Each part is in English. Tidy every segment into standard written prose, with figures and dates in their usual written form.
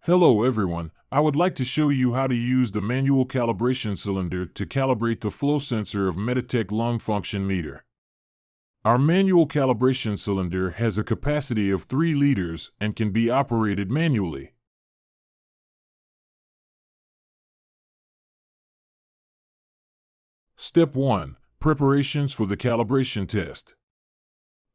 Hello everyone, I would like to show you how to use the manual calibration cylinder to calibrate the flow sensor of Meditech lung function meter. Our manual calibration cylinder has a capacity of 3 liters and can be operated manually. Step 1. Preparations for the calibration test.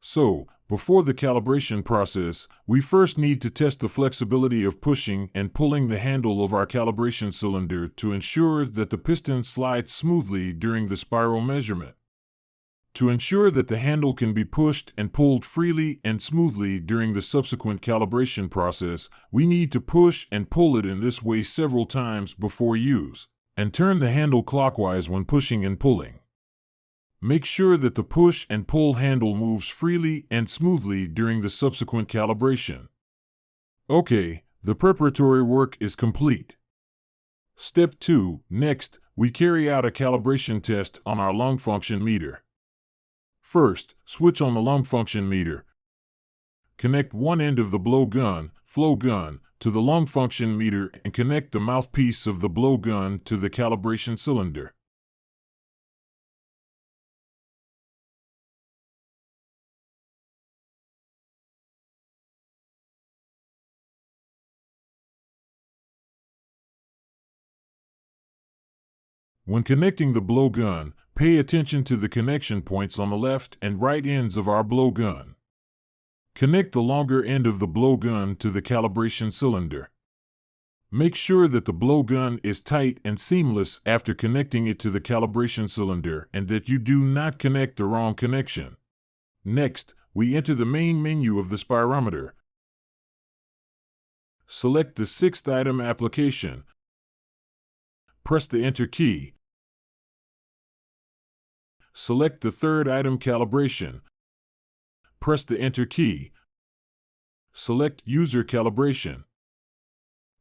So, before the calibration process, we first need to test the flexibility of pushing and pulling the handle of our calibration cylinder to ensure that the piston slides smoothly during the spiral measurement. To ensure that the handle can be pushed and pulled freely and smoothly during the subsequent calibration process, we need to push and pull it in this way several times before use, and turn the handle clockwise when pushing and pulling. Make sure that the push and pull handle moves freely and smoothly during the subsequent calibration. Okay, the preparatory work is complete. Step 2. Next, we carry out a calibration test on our lung function meter. First, switch on the lung function meter. Connect one end of the flow gun, to the lung function meter and connect the mouthpiece of the blow gun to the calibration cylinder. When connecting the blow gun, pay attention to the connection points on the left and right ends of our blow gun. Connect the longer end of the blow gun to the calibration cylinder. Make sure that the blow gun is tight and seamless after connecting it to the calibration cylinder and that you do not connect the wrong connection. Next, we enter the main menu of the spirometer. Select the 6th item application. Press the Enter key. Select the 3rd item calibration. Press the Enter key. Select User Calibration.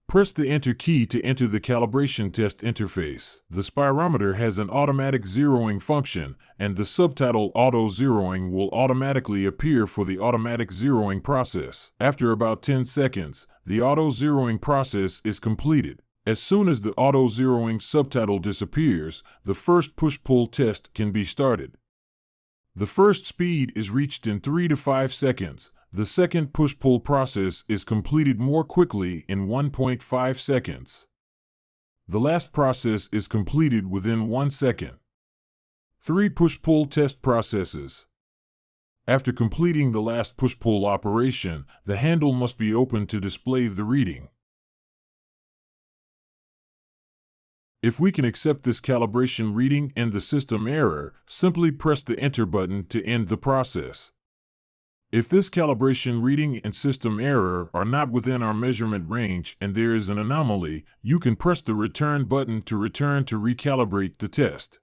Press the Enter key to enter the calibration test interface. The spirometer has an automatic zeroing function, and the subtitle Auto Zeroing will automatically appear for the automatic zeroing process. After about 10 seconds, the auto zeroing process is completed. As soon as the auto zeroing subtitle disappears, the first push-pull test can be started. The first speed is reached in 3 to 5 seconds. The second push-pull process is completed more quickly in 1.5 seconds. The last process is completed within 1 second. 3 push-pull test processes. After completing the last push-pull operation, the handle must be opened to display the reading. If we can accept this calibration reading and the system error, simply press the Enter button to end the process. If this calibration reading and system error are not within our measurement range and there is an anomaly, you can press the Return button to return to recalibrate the test.